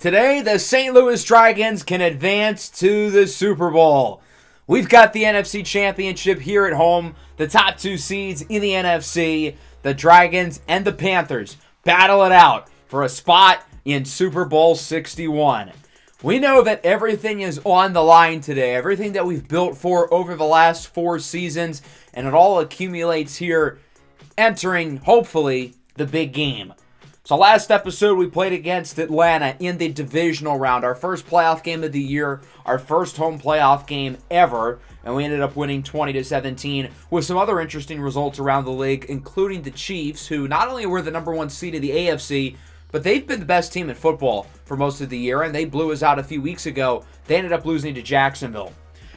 Today, the St. Louis Dragons can advance to the Super Bowl. We've got the NFC Championship here at home. The top two seeds in the NFC, the Dragons and the Panthers, battle it out for a spot in Super Bowl 61. We know that everything is on the line today, everything that we've built for over the last 4 seasons, and it all accumulates here, entering, hopefully, the big game. So last episode, we played against Atlanta in the divisional round, our first playoff game of the year, our first home playoff game ever, and we ended up winning 20-17 with some other interesting results around the league, including the Chiefs, who not only were the number 1 seed in the AFC, but they've been the best team in football for most of the year, and they blew us out a few weeks ago. They ended up losing to Jacksonville.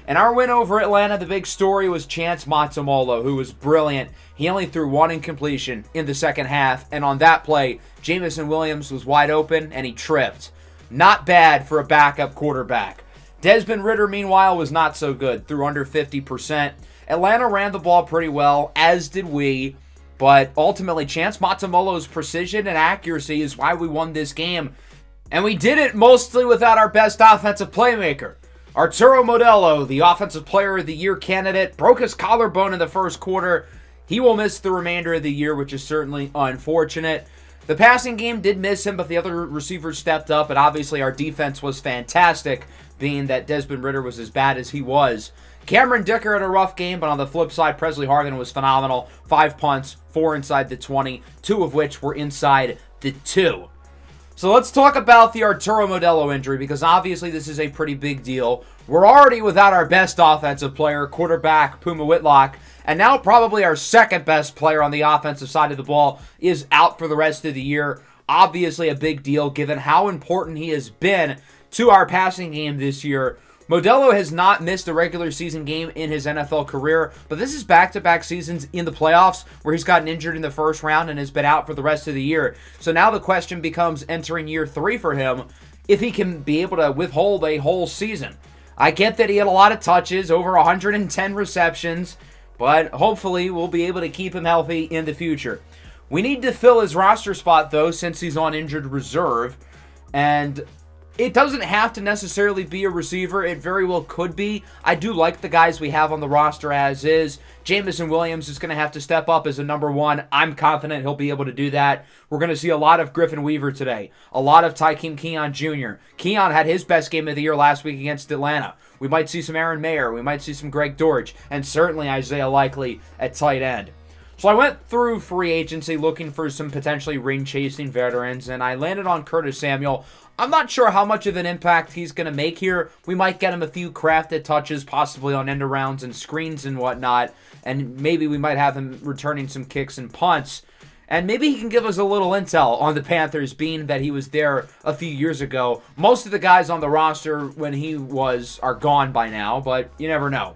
And our win over Atlanta, the big story was Chance Matamolo, who was brilliant. He only threw 1 incompletion in the second half, and on that play, Jameson Williams was wide open, and he tripped. Not bad for a backup quarterback. Desmond Ridder, meanwhile, was not so good, threw under 50%. Atlanta ran the ball pretty well, as did we, but ultimately, Chance Matamolo's precision and accuracy is why we won this game. And we did it mostly without our best offensive playmaker. Arturo Modelo, the Offensive Player of the Year candidate, broke his collarbone in the first quarter. He will miss the remainder of the year, which is certainly unfortunate. The passing game did miss him, but the other receivers stepped up, and obviously our defense was fantastic, being that Desmond Ridder was as bad as he was. Cameron Dicker had a rough game, but on the flip side, Presley Harvin was phenomenal. 5 punts, 4 inside the 20, 2 of which were inside the 2. So let's talk about the Arturo Modelo injury, because obviously this is a pretty big deal. We're already without our best offensive player, quarterback Puma Whitlock, and now probably our second best player on the offensive side of the ball is out for the rest of the year. Obviously a big deal given how important he has been to our passing game this year. Modelo has not missed a regular season game in his NFL career, but this is back-to-back seasons in the playoffs where he's gotten injured in the first round and has been out for the rest of the year. So now the question becomes, entering year 3 for him, if he can be able to withhold a whole season. I get that he had a lot of touches, over 110 receptions, but hopefully we'll be able to keep him healthy in the future. We need to fill his roster spot, though, since he's on injured reserve, and it doesn't have to necessarily be a receiver. It very well could be. I do like the guys we have on the roster as is. Jameson Williams is going to have to step up as a number 1. I'm confident he'll be able to do that. We're going to see a lot of Griffin Weaver today. A lot of Tykeem Keon Jr. Keon had his best game of the year last week against Atlanta. We might see some Aaron Mayer. We might see some Greg Dortch. And certainly Isaiah Likely at tight end. So I went through free agency looking for some potentially ring-chasing veterans, and I landed on Curtis Samuel. I'm not sure how much of an impact he's going to make here. We might get him a few crafted touches, possibly on end-arounds and screens and whatnot, and maybe we might have him returning some kicks and punts. And maybe he can give us a little intel on the Panthers, being that he was there a few years ago. Most of the guys on the roster when he was are gone by now, but you never know.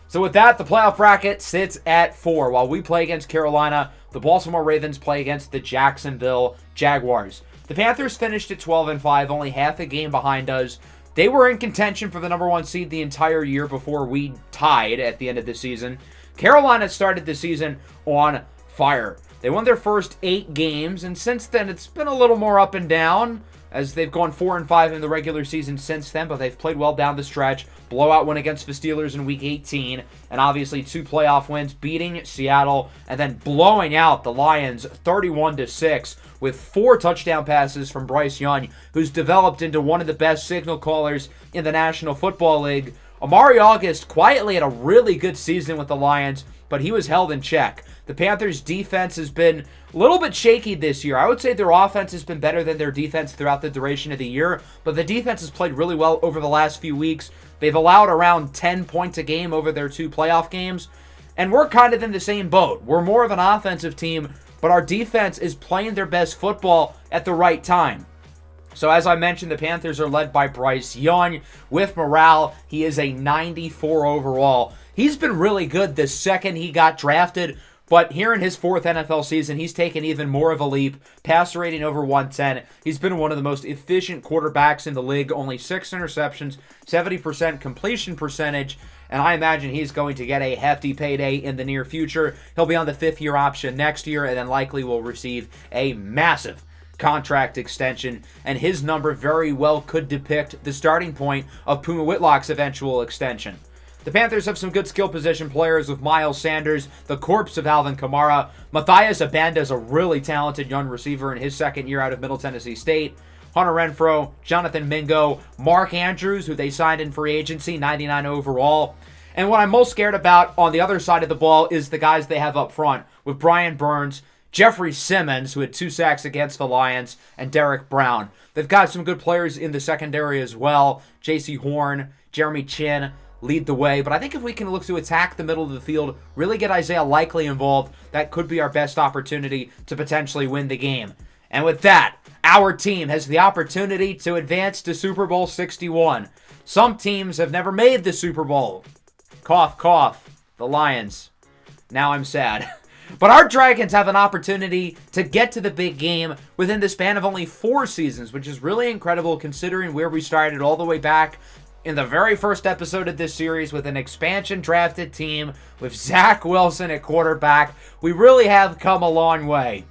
So with that, the playoff bracket sits at 4. While we play against Carolina, the Baltimore Ravens play against the Jacksonville Jaguars. The Panthers finished at 12-5, only half a game behind us. They were in contention for the number 1 seed the entire year before we tied at the end of the season. Carolina started the season on fire. They won their first 8 games, and since then it's been a little more up and down, as they've gone 4-5 in the regular season since then, but they've played well down the stretch. Blowout win against the Steelers in Week 18, and obviously 2 playoff wins, beating Seattle, and then blowing out the Lions 31-6 with 4 touchdown passes from Bryce Young, who's developed into one of the best signal callers in the National Football League. Amari August quietly had a really good season with the Lions, but he was held in check. The Panthers' defense has been a little bit shaky this year. I would say their offense has been better than their defense throughout the duration of the year, but the defense has played really well over the last few weeks. They've allowed around 10 points a game over their 2 playoff games, and we're kind of in the same boat. We're more of an offensive team, but our defense is playing their best football at the right time. So as I mentioned, the Panthers are led by Bryce Young. With morale, he is a 94 overall. He's been really good the second he got drafted, but here in his 4th NFL season, he's taken even more of a leap, passer rating over 110. He's been one of the most efficient quarterbacks in the league, only 6 interceptions, 70% completion percentage, and I imagine he's going to get a hefty payday in the near future. He'll be on the 5th-year option next year, and then likely will receive a massive contract extension, and his number very well could depict the starting point of Puma Whitlock's eventual extension. The Panthers have some good skill position players with Miles Sanders, the corpse of Alvin Kamara. Matthias Abanda is a really talented young receiver in his second year out of Middle Tennessee State. Hunter Renfrow, Jonathan Mingo, Mark Andrews, who they signed in free agency, 99 overall. And what I'm most scared about on the other side of the ball is the guys they have up front, with Brian Burns, Jeffrey Simmons, who had 2 sacks against the Lions, and Derek Brown. They've got some good players in the secondary as well. J.C. Horn, Jeremy Chin lead the way. But I think if we can look to attack the middle of the field, really get Isaiah Likely involved, that could be our best opportunity to potentially win the game. And with that, our team has the opportunity to advance to Super Bowl 61. Some teams have never made the Super Bowl. Cough, cough. The Lions. Now I'm sad. But our Dragons have an opportunity to get to the big game within the span of only 4 seasons, which is really incredible considering where we started all the way back in the very first episode of this series with an expansion drafted team with Zach Wilson at quarterback. We really have come a long way.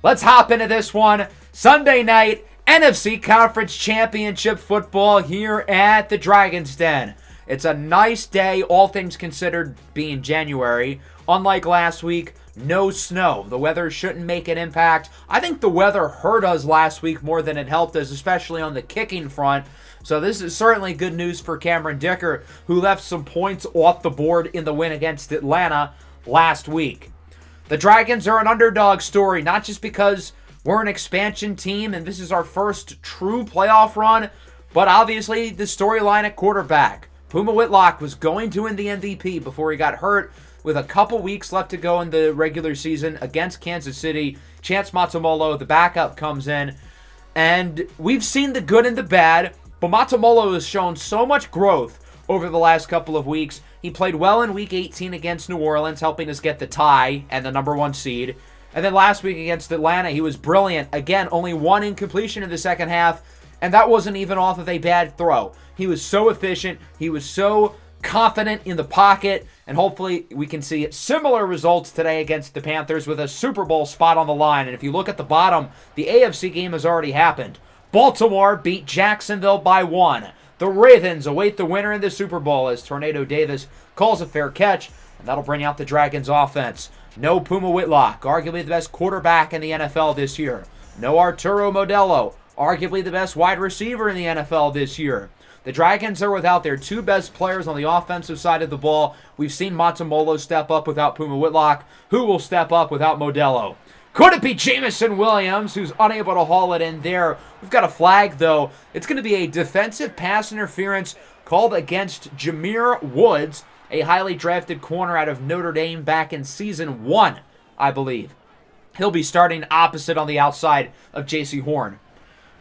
Let's hop into this one. Sunday night, NFC Conference Championship football here at the Dragons' Den. It's a nice day, all things considered, being January. Unlike last week, no snow. The weather shouldn't make an impact. I think the weather hurt us last week more than it helped us, especially on the kicking front. So this is certainly good news for Cameron Dicker, who left some points off the board in the win against Atlanta last week. The Dragons are an underdog story, not just because we're an expansion team and this is our first true playoff run, but obviously the storyline at quarterback. Puma Whitlock was going to win the MVP before he got hurt with a couple weeks left to go in the regular season against Kansas City. Chance Matamolo, the backup, comes in, and we've seen the good and the bad, but Matamolo has shown so much growth over the last couple of weeks. He played well in Week 18 against New Orleans, helping us get the tie and the number 1 seed. And then last week against Atlanta, he was brilliant. Again, only 1 incompletion in the second half, and that wasn't even off of a bad throw. He was so efficient. He was so confident in the pocket, and hopefully we can see similar results today against the Panthers with a Super Bowl spot on the line. And if you look at the bottom, the AFC game has already happened. Baltimore beat Jacksonville by 1. The Ravens await the winner in the Super Bowl as Tornado Davis calls a fair catch, and that'll bring out the Dragons' offense. No Puma Whitlock, arguably the best quarterback in the NFL this year. No Arturo Modelo, arguably the best wide receiver in the NFL this year. The Dragons are without their 2 best players on the offensive side of the ball. We've seen Matamolo step up without Puma Whitlock. Who will step up without Modelo? Could it be Jameson Williams, who's unable to haul it in there? We've got a flag, though. It's going to be a defensive pass interference called against Jameer Woods, a highly drafted corner out of Notre Dame back in Season 1, I believe. He'll be starting opposite on the outside of J.C. Horn.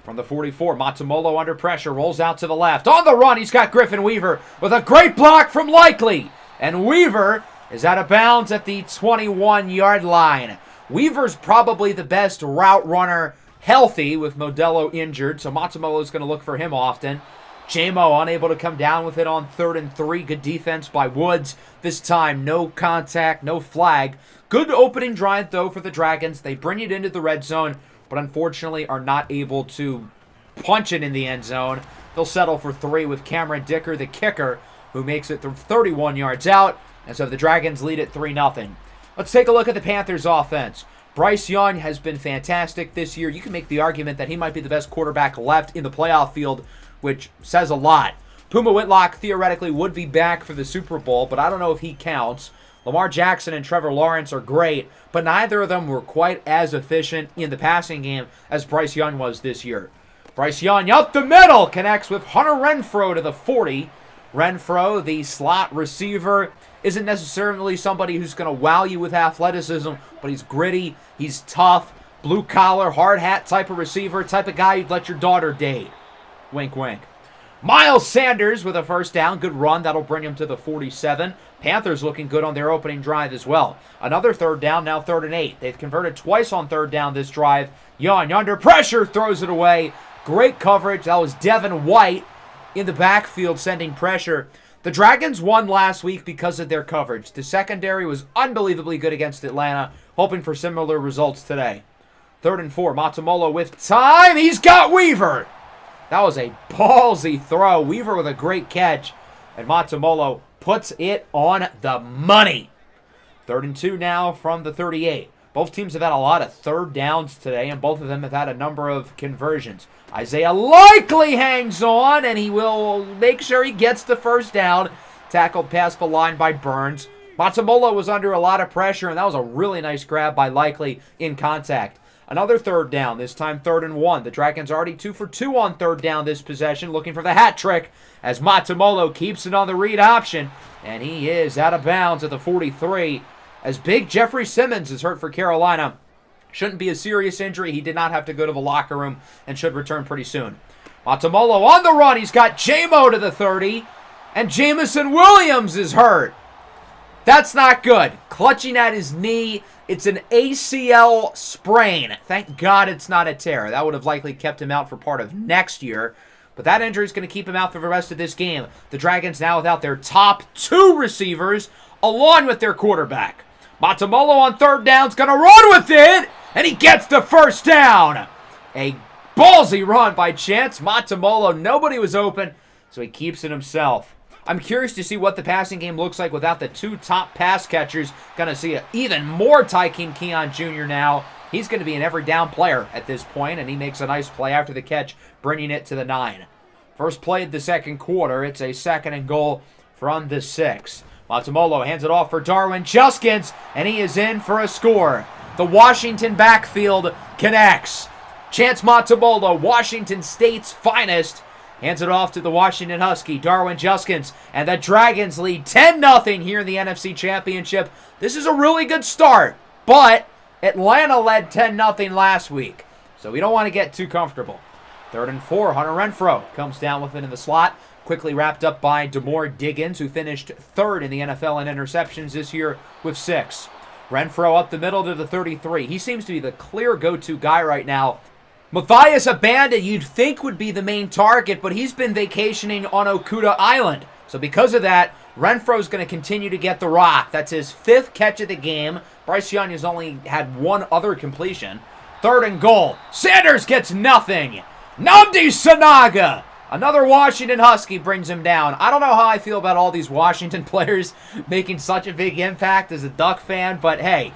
From the 44, Matamolo under pressure, rolls out to the left. On the run, he's got Griffin Weaver with a great block from Likely. And Weaver is out of bounds at the 21-yard line. Weaver's probably the best route runner healthy with Modelo injured, so Matamolo's going to look for him often. J-Mo unable to come down with it on 3rd and 3. Good defense by Woods. This time, no contact, no flag. Good opening drive, though, for the Dragons. They bring it into the red zone, but unfortunately are not able to punch it in the end zone. They'll settle for 3 with Cameron Dicker, the kicker, who makes it 31 yards out. And so the Dragons lead at 3-0. Let's take a look at the Panthers' offense. Bryce Young has been fantastic this year. You can make the argument that he might be the best quarterback left in the playoff field, which says a lot. Puma Whitlock theoretically would be back for the Super Bowl, but I don't know if he counts. Lamar Jackson and Trevor Lawrence are great, but neither of them were quite as efficient in the passing game as Bryce Young was this year. Bryce Young up the middle connects with Hunter Renfrow to the 40. Renfrow, the slot receiver, isn't necessarily somebody who's going to wow you with athleticism, but he's gritty, he's tough, blue-collar, hard-hat type of receiver, type of guy you'd let your daughter date. Wink, wink. Miles Sanders with a first down. Good run. That'll bring him to the 47. Panthers looking good on their opening drive as well. Another 3rd down, now 3rd and 8. They've converted twice on 3rd down this drive. Young under pressure, throws it away. Great coverage. That was Devin White in the backfield sending pressure. The Dragons won last week because of their coverage. The secondary was unbelievably good against Atlanta, hoping for similar results today. 3rd and 4. Matamolo with time. He's got Weaver. That was a ballsy throw. Weaver with a great catch. And Matamolo puts it on the money. 3rd and 2 now from the 38. Both teams have had a lot of 3rd downs today, and both of them have had a number of conversions. Isaiah Likely hangs on, and he will make sure he gets the 1st down. Tackled past the line by Burns. Matamolo was under a lot of pressure, and that was a really nice grab by Likely in contact. Another 3rd down, this time 3rd and 1. The Dragons already 2 for 2 on 3rd down this possession, looking for the hat trick as Matamolo keeps it on the read option, and he is out of bounds at the 43 as big Jeffrey Simmons is hurt for Carolina. Shouldn't be a serious injury. He did not have to go to the locker room and should return pretty soon. Matamolo on the run. He's got J-Mo to the 30, and Jamison Williams is hurt. That's not good. Clutching at his knee. It's an ACL sprain. Thank God it's not a tear. That would have likely kept him out for part of next year. But that injury is going to keep him out for the rest of this game. The Dragons now without their top 2 receivers, along with their quarterback. Matamolo on 3rd down is going to run with it, and he gets the 1st down. A ballsy run by Chance Matamolo. Nobody was open, so he keeps it himself. I'm curious to see what the passing game looks like without the 2 top pass catchers. Going to see even more Tykeem Keon Jr. now. He's going to be an every down player at this point, and he makes a nice play after the catch, bringing it to the 9. First play of the 2nd quarter. It's a 2nd and goal from the 6. Matamolo hands it off for Darwin Juskins, and he is in for a score. The Washington backfield connects. Chance Matamolo, Washington State's finest, hands it off to the Washington Husky, Darwin Juskins, and the Dragons lead 10-0 here in the NFC Championship. This is a really good start, but Atlanta led 10-0 last week, so we don't want to get too comfortable. 3rd and 4, Hunter Renfrow comes down with it in the slot. Quickly wrapped up by DeMore Diggins, who finished 3rd in the NFL in interceptions this year with 6. Renfrow up the middle to the 33. He seems to be the clear go-to guy right now. Matthias Abanda, you'd think would be the main target, but he's been vacationing on Okuda Island. So because of that, Renfro's going to continue to get the rock. That's his 5th catch of the game. Bryce Young has only had 1 other completion. 3rd and goal. Sanders gets nothing. Nnamdi Sanaga, another Washington Husky, brings him down. I don't know how I feel about all these Washington players making such a big impact as a Duck fan, but hey,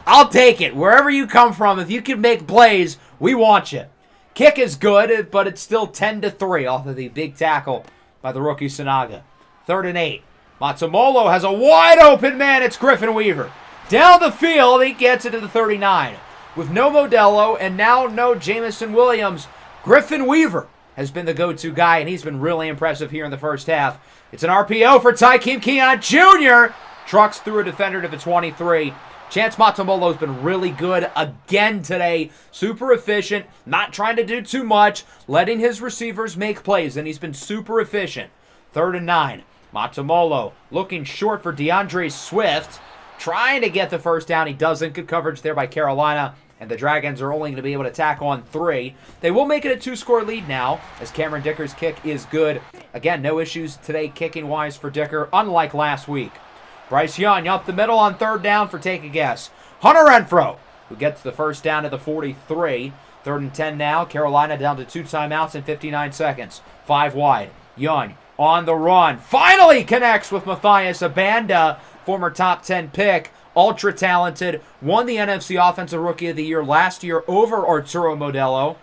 I'll take it. Wherever you come from, if you can make plays, we want you. Kick is good, but it's still 10-3 off of the big tackle by the rookie Sanaga. 3rd and 8. Matamolo has a wide open man. It's Griffin Weaver. Down the field, he gets it to the 39. With no Modelo and now no Jamison Williams, Griffin Weaver has been the go-to guy, and he's been really impressive here in the first half. It's an RPO for Tykeem Keon Jr. Trucks through a defender to the 23. Chance Matamolo's been really good again today. Super efficient, not trying to do too much, letting his receivers make plays, and he's been super efficient. 3rd and 9. Matamolo looking short for DeAndre Swift. Trying to get the 1st down. He doesn't. Good coverage there by Carolina. And the Dragons are only going to be able to tack on 3. They will make it a 2-score lead now, as Cameron Dicker's kick is good. Again, no issues today kicking-wise for Dicker, unlike last week. Bryce Young up the middle on 3rd down for take a guess. Hunter Renfrow, who gets the 1st down to the 43. 3rd and 10 now. Carolina down to 2 timeouts in 59 seconds. 5 wide. Young on the run. Finally connects with Matthias Abanda, former top 10 pick. Ultra talented, won the NFC Offensive Rookie of the Year last year over Arturo Modelo,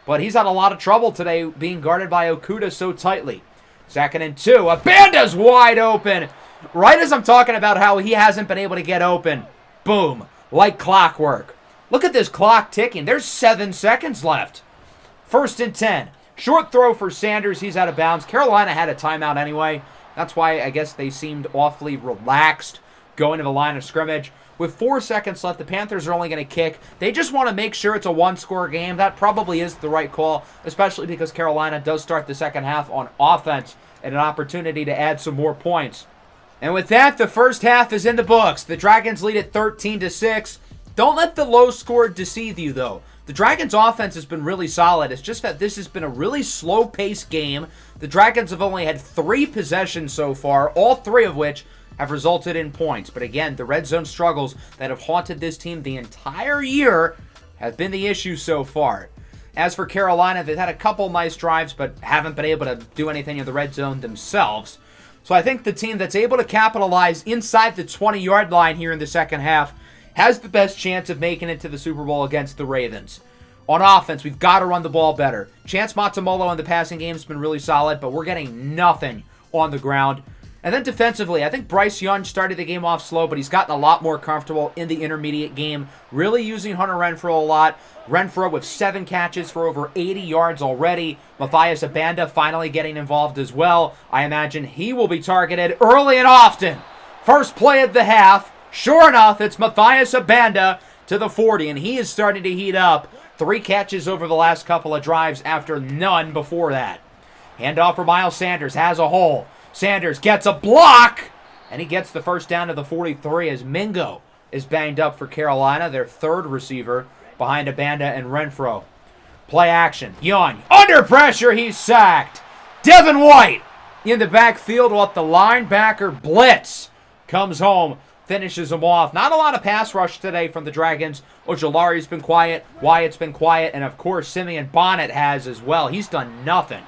but he's had a lot of trouble today being guarded by Okuda so tightly. 2nd and 2, Abanda's wide open. Right as I'm talking about how he hasn't been able to get open, boom, like clockwork. Look at this clock ticking. There's 7 seconds left. 1st and 10. Short throw for Sanders. He's out of bounds. Carolina had a timeout anyway. That's why I guess they seemed awfully relaxed going to the line of scrimmage. With 4 seconds left, the Panthers are only going to kick. They just want to make sure it's a 1-score game. That probably is the right call, especially because Carolina does start the second half on offense and an opportunity to add some more points. And with that, the first half is in the books. The Dragons lead at 13-6. Don't let the low score deceive you, though. The Dragons' offense has been really solid. It's just that this has been a really slow-paced game. The Dragons have only had 3 possessions so far, all 3 of which have resulted in points. But again, the red zone struggles that have haunted this team the entire year have been the issue so far. As for Carolina, they've had a couple nice drives, but haven't been able to do anything in the red zone themselves. So I think the team that's able to capitalize inside the 20-yard line here in the second half has the best chance of making it to the Super Bowl against the Ravens. On offense, we've got to run the ball better. Chance Matamolo in the passing game has been really solid, but we're getting nothing on the ground. And then defensively, I think Bryce Young started the game off slow, but he's gotten a lot more comfortable in the intermediate game, really using Hunter Renfrow a lot. Renfrow with 7 catches for over 80 yards already. Matthias Abanda finally getting involved as well. I imagine he will be targeted early and often. First play of the half. Sure enough, it's Matthias Abanda to the 40, and he is starting to heat up. 3 catches over the last couple of drives after none before that. Handoff for Miles Sanders, has a hole. Sanders gets a block, and he gets the first down to the 43 as Mingo is banged up for Carolina, their third receiver behind Abanda and Renfrow. Play action. Young under pressure. He's sacked. Devin White in the backfield with the linebacker blitz. Comes home. Finishes him off. Not a lot of pass rush today from the Dragons. Ojolari's been quiet. Wyatt's been quiet. And, of course, Simeon Bonnet has as well. He's done nothing.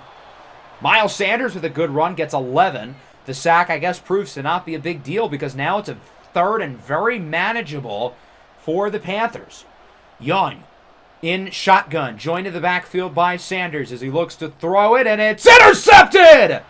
Miles Sanders with a good run gets 11. The sack, I guess, proves to not be a big deal because now it's a third and very manageable for the Panthers. Young in shotgun, joined in the backfield by Sanders as he looks to throw it, and it's intercepted!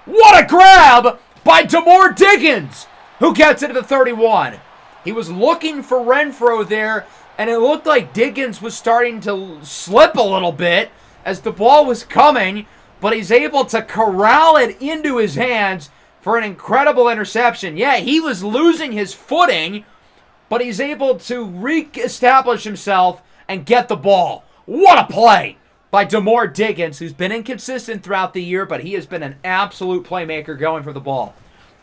What a grab by Demore Diggins, who gets it to the 31. He was looking for Renfrow there, and it looked like Diggins was starting to slip a little bit as the ball was coming, but he's able to corral it into his hands for an incredible interception. Yeah, he was losing his footing, but he's able to re-establish himself and get the ball. What a play by Demore Diggins, who's been inconsistent throughout the year, but he has been an absolute playmaker going for the ball.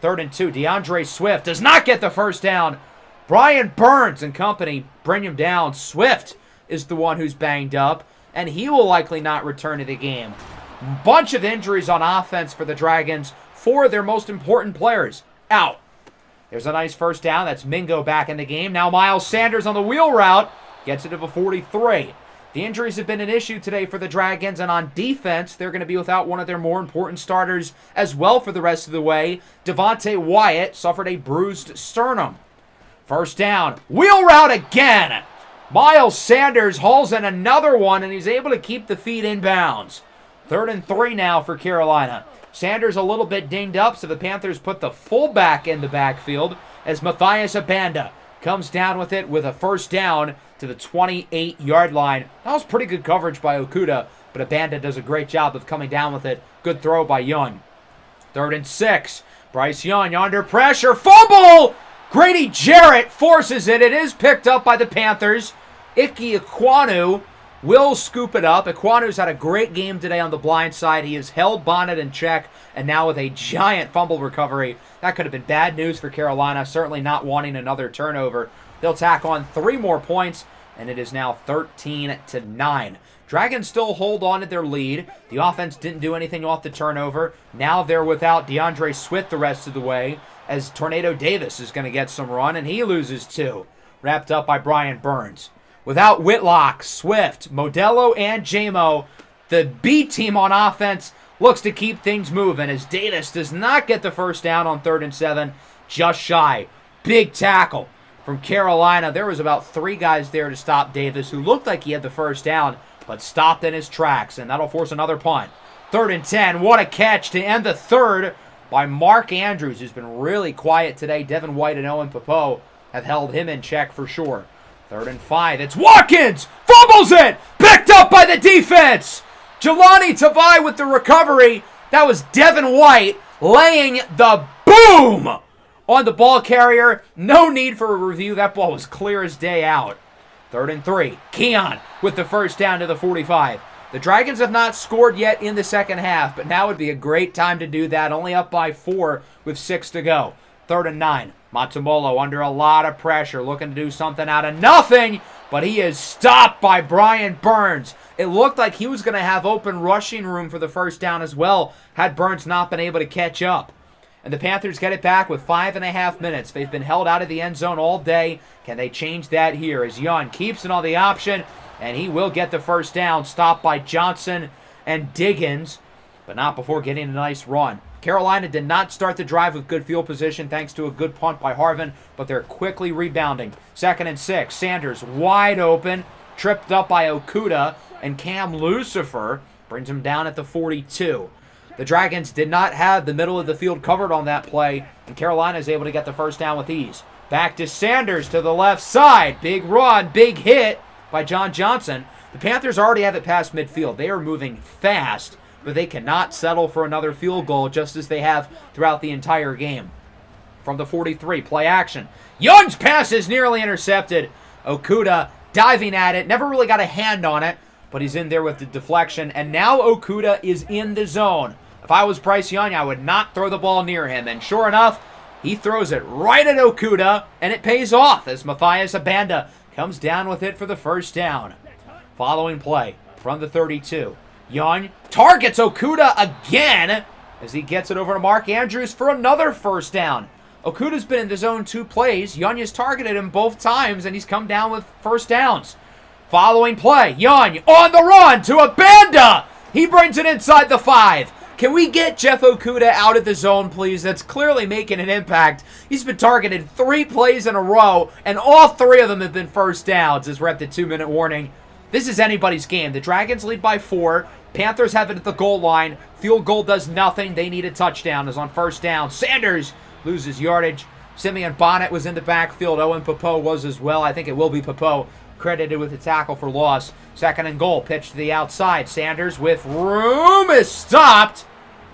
3rd and 2, DeAndre Swift does not get the first down. Brian Burns and company bring him down. Swift is the one who's banged up, and he will likely not return to the game. Bunch of injuries on offense for the Dragons. 4 of their most important players out. There's a nice first down. That's Mingo back in the game. Now Miles Sanders on the wheel route gets it to the 43. The injuries have been an issue today for the Dragons, and on defense, they're going to be without one of their more important starters as well for the rest of the way. Devontae Wyatt suffered a bruised sternum. First down. Wheel route again. Miles Sanders hauls in another one, and he's able to keep the feet in bounds. 3rd and 3 now for Carolina. Sanders a little bit dinged up, so the Panthers put the fullback in the backfield as Matthias Abanda comes down with it with a first down to the 28-yard line. That was pretty good coverage by Okudah, but Abanda does a great job of coming down with it. Good throw by Young. 3rd and 6. Bryce Young under pressure. Fumble! Grady Jarrett forces it. It is picked up by the Panthers. Ike Ekwonu will scoop it up. Ekwanu's had a great game today on the blind side. He has held Bonnet in check, and now with a giant fumble recovery. That could have been bad news for Carolina, certainly not wanting another turnover. They'll tack on 3 more points, and it is now 13-9. Dragons still hold on to their lead. The offense didn't do anything off the turnover. Now they're without DeAndre Swift the rest of the way, as Tornado Davis is going to get some run, and he loses 2. Wrapped up by Brian Burns. Without Whitlock, Swift, Modelo, and JMO, the B team on offense looks to keep things moving as Davis does not get the first down on 3rd and 7, just shy. Big tackle from Carolina. There was about 3 guys there to stop Davis, who looked like he had the first down, but stopped in his tracks, and that'll force another punt. 3rd and 10, what a catch to end the third by Mark Andrews, who's been really quiet today. Devin White and Owen Popo have held him in check for sure. 3rd and 5. It's Watkins! Fumbles it! Picked up by the defense! Jelani Tavai with the recovery. That was Devin White laying the boom on the ball carrier. No need for a review. That ball was clear as day out. 3rd and 3. Keon with the first down to the 45. The Dragons have not scored yet in the second half, but now would be a great time to do that. Only up by 4 with 6 to go. 3rd and 9. Matamolo under a lot of pressure, looking to do something out of nothing, but he is stopped by Brian Burns. It looked like he was going to have open rushing room for the first down as well, had Burns not been able to catch up. and the Panthers get it back with 5.5 minutes. They've been held out of the end zone all day. Can they change that here as Young keeps it on the option, and he will get the first down, stopped by Johnson and Diggins, but not before getting a nice run. Carolina did not start the drive with good field position thanks to a good punt by Harvin, but they're quickly rebounding. 2nd and 6. Sanders wide open, tripped up by Okudah, and Cam Lucifer brings him down at the 42. The Dragons did not have the middle of the field covered on that play, and Carolina is able to get the first down with ease. Back to Sanders to the left side. Big run, big hit by John Johnson. The Panthers already have it past midfield. They are moving fast, but they cannot settle for another field goal just as they have throughout the entire game. From the 43, play action. Young's pass is nearly intercepted. Okudah diving at it, never really got a hand on it, but he's in there with the deflection, and now Okudah is in the zone. If I was Bryce Young, I would not throw the ball near him, and sure enough, he throws it right at Okudah, and it pays off as Matthias Abanda comes down with it for the first down. Following play from the 32. Young targets Okudah again as he gets it over to Mark Andrews for another first down. Okudah's been in the zone 2 plays. Young has targeted him both times, and he's come down with first downs. Following play, Young on the run to Abanda. He brings it inside the 5. Can we get Jeff Okudah out of the zone, please? That's clearly making an impact. He's been targeted 3 plays in a row, and all 3 of them have been first downs as we're at the 2-minute warning. This is anybody's game. The Dragons lead by 4. Panthers have it at the goal line. Field goal does nothing. They need a touchdown as on first down. Sanders loses yardage. Simeon Bonnet was in the backfield. Owen Popo was as well. I think it will be Popo credited with the tackle for loss. 2nd and goal. Pitch to the outside. Sanders with room is stopped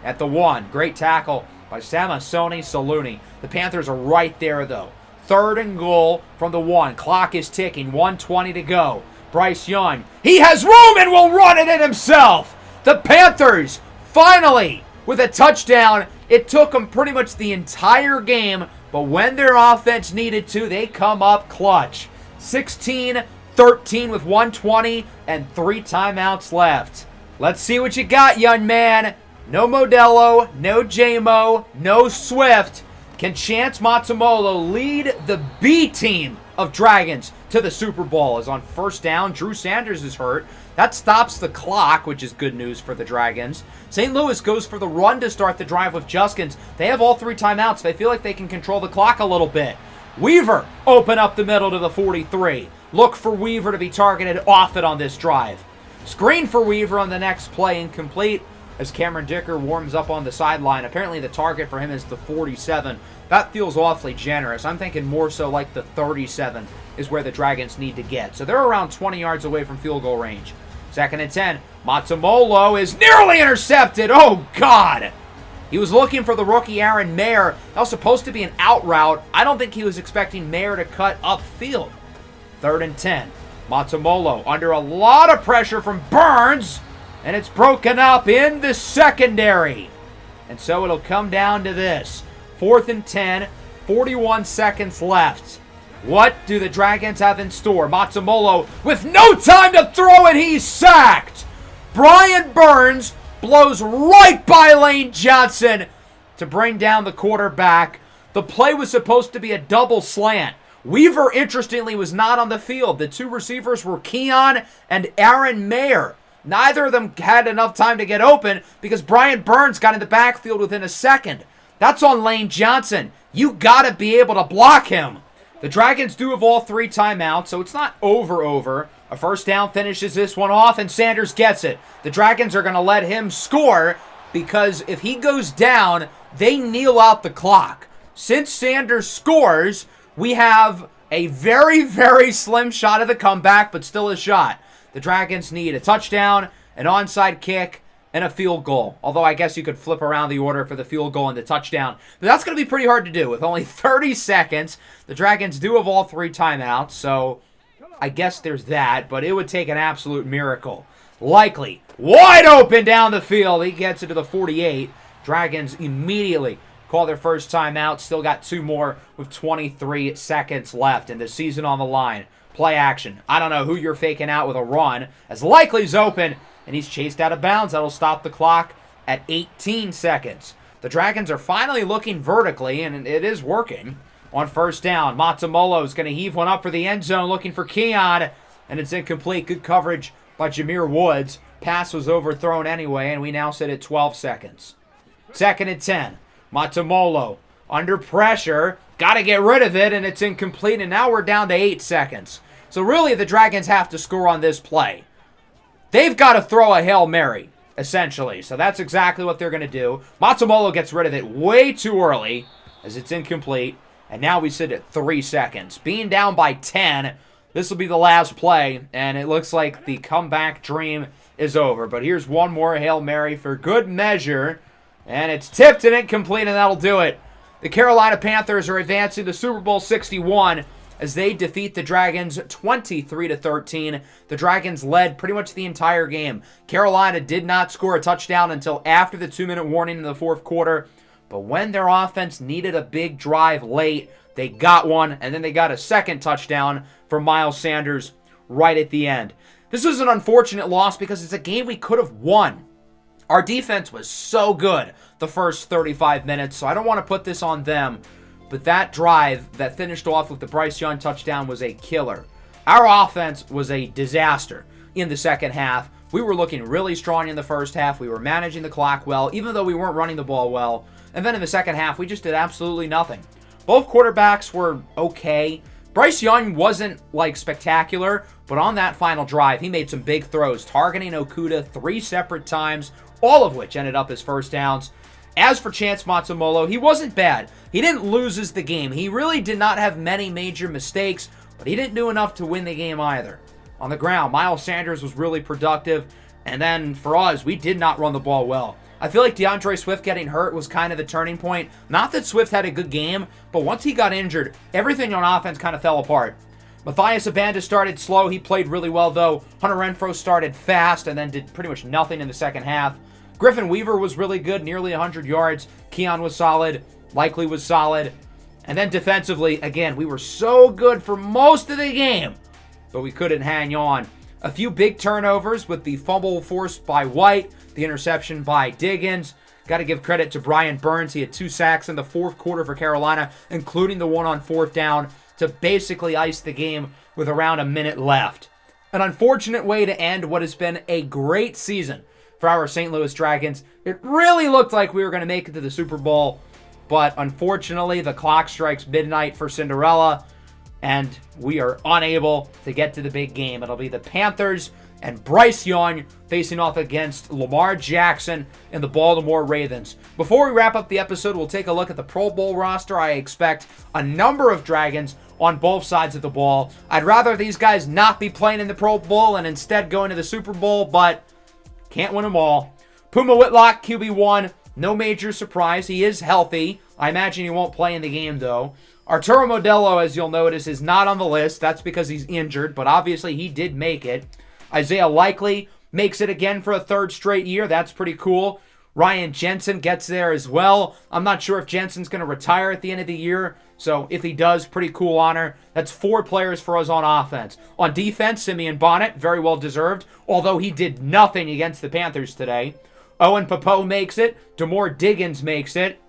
at the 1. Great tackle by Samasoni Saluni. The Panthers are right there, though. 3rd and goal from the 1. Clock is ticking. 1:20 to go. Bryce Young. He has room and will run it in himself. The Panthers finally with a touchdown. It took them pretty much the entire game, but when their offense needed to, they come up clutch. 16-13 with 1:20 and 3 timeouts left. Let's see what you got, young man. No Modelo, no J-Mo, no Swift. Can Chance Matamolo lead the B team of Dragons to the Super Bowl? As on first down, Drew Sanders is hurt. That stops the clock, which is good news for the Dragons. St. Louis goes for the run to start the drive with Juskins. They have all 3 timeouts. They feel like they can control the clock a little bit. Weaver open up the middle to the 43. Look for Weaver to be targeted off it on this drive. Screen for Weaver on the next play, incomplete as Cameron Dicker warms up on the sideline. Apparently the target for him is the 47. That feels awfully generous. I'm thinking more so like the 37 is where the Dragons need to get. So they're around 20 yards away from field goal range. 2nd and 10. Matamolo is nearly intercepted. Oh, God. He was looking for the rookie Aaron Mayer. That was supposed to be an out route. I don't think he was expecting Mayer to cut upfield. 3rd and 10. Matamolo under a lot of pressure from Burns, and it's broken up in the secondary. And so it'll come down to this. 4th and 10, 41 seconds left. What do the Dragons have in store? Matamolo with no time to throw it, he's sacked. Brian Burns blows right by Lane Johnson to bring down the quarterback. The play was supposed to be a double slant. Weaver, interestingly, was not on the field. The 2 receivers were Keon and Aaron Mayer. Neither of them had enough time to get open because Brian Burns got in the backfield within a second. That's on Lane Johnson. You got to be able to block him. The Dragons do have all 3 timeouts, so it's not over. A first down finishes this one off, and Sanders gets it. The Dragons are going to let him score because if he goes down, they kneel out the clock. Since Sanders scores, we have a very, very slim shot of the comeback, but still a shot. The Dragons need a touchdown, an onside kick, and a field goal. Although I guess you could flip around the order for the field goal and the touchdown. But that's going to be pretty hard to do with only 30 seconds. The Dragons do have all 3 timeouts, so I guess there's that. But it would take an absolute miracle. Likely. Wide open down the field. He gets it to the 48. Dragons immediately call their first timeout. Still got 2 more with 23 seconds left and the season on the line. Play action. I don't know who you're faking out with a run. As Likely's open, and he's chased out of bounds. That'll stop the clock at 18 seconds. The Dragons are finally looking vertically, and it is working. On first down, Matamolo is going to heave one up for the end zone, looking for Keon, and it's incomplete. Good coverage by Jameer Woods. Pass was overthrown anyway, and we now sit at 12 seconds. 2nd and 10. Matamolo under pressure. Got to get rid of it, and it's incomplete, and now we're down to 8 seconds. So really, the Dragons have to score on this play. They've got to throw a Hail Mary, essentially. So that's exactly what they're going to do. Matamolo gets rid of it way too early, as it's incomplete. And now we sit at 3 seconds. Being down by 10, this will be the last play, and it looks like the comeback dream is over. But here's one more Hail Mary for good measure, and it's tipped and incomplete, and that'll do it. The Carolina Panthers are advancing to Super Bowl 61 as they defeat the Dragons 23-13. The Dragons led pretty much the entire game. Carolina did not score a touchdown until after the 2-minute warning in the fourth quarter. But when their offense needed a big drive late, they got one, and then they got a second touchdown from Miles Sanders right at the end. This was an unfortunate loss because it's a game we could have won. Our defense was so good the first 35 minutes, so I don't want to put this on them. But that drive that finished off with the Bryce Young touchdown was a killer. Our offense was a disaster in the second half. We were looking really strong in the first half. We were managing the clock well, even though we weren't running the ball well. And then in the second half, we just did absolutely nothing. Both quarterbacks were okay. Bryce Young wasn't, spectacular, but on that final drive, he made some big throws, targeting Okudah 3 separate times, all of which ended up as first downs. As for Chance Matamolo, he wasn't bad. He didn't lose us the game. He really did not have many major mistakes, but he didn't do enough to win the game either. On the ground, Miles Sanders was really productive, and then for us, we did not run the ball well. I feel like DeAndre Swift getting hurt was kind of the turning point. Not that Swift had a good game, but once he got injured, everything on offense kind of fell apart. Matthias Abanda started slow. He played really well, though. Hunter Renfrow started fast and then did pretty much nothing in the second half. Griffin Weaver was really good, nearly 100 yards. Keon was solid. Likely was solid. And then defensively, again, we were so good for most of the game, but we couldn't hang on. A few big turnovers with the fumble forced by White, the interception by Diggins. Got to give credit to Brian Burns. He had 2 sacks in the fourth quarter for Carolina, including the one on fourth down, to basically ice the game with around a minute left. An unfortunate way to end what has been a great season for our St. Louis Dragons. It really looked like we were going to make it to the Super Bowl, but unfortunately the clock strikes midnight for Cinderella, and we are unable to get to the big game. It'll be the Panthers and Bryce Young facing off against Lamar Jackson and the Baltimore Ravens. Before we wrap up the episode, we'll take a look at the Pro Bowl roster. I expect a number of Dragons on both sides of the ball. I'd rather these guys not be playing in the Pro Bowl and instead go into the Super Bowl, but can't win them all. Puma Whitlock, QB1. No major surprise. He is healthy. I imagine he won't play in the game, though. Arturo Modelo, as you'll notice, is not on the list. That's because he's injured, but obviously he did make it. Isaiah Likely makes it again for a 3rd straight year. That's pretty cool. Ryan Jensen gets there as well. I'm not sure if Jensen's going to retire at the end of the year, so if he does, pretty cool honor. That's 4 players for us on offense. On defense, Simeon Bonnet, very well deserved, although he did nothing against the Panthers today. Owen Popo makes it. Demore Diggins makes it.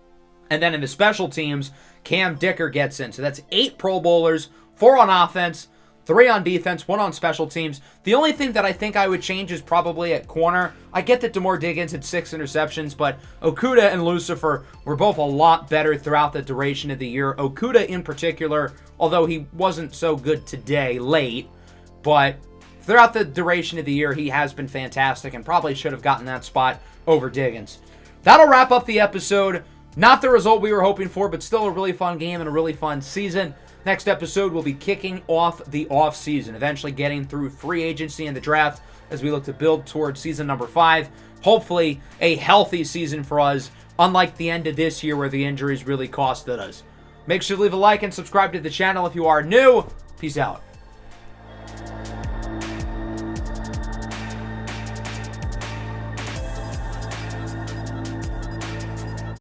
And then in the special teams, Cam Dicker gets in. So that's 8 Pro Bowlers, 4 on offense, 3 on defense, 1 on special teams. The only thing that I think I would change is probably at corner. I get that Demore Diggins had 6 interceptions, but Okudah and Lucifer were both a lot better throughout the duration of the year. Okudah in particular, although he wasn't so good today, late, but throughout the duration of the year, he has been fantastic and probably should have gotten that spot over Diggins. That'll wrap up the episode. Not the result we were hoping for, but still a really fun game and a really fun season. Next episode, we'll be kicking off the offseason, eventually getting through free agency and the draft as we look to build towards season number 5. Hopefully, a healthy season for us, unlike the end of this year where the injuries really costed us. Make sure to leave a like and subscribe to the channel if you are new. Peace out.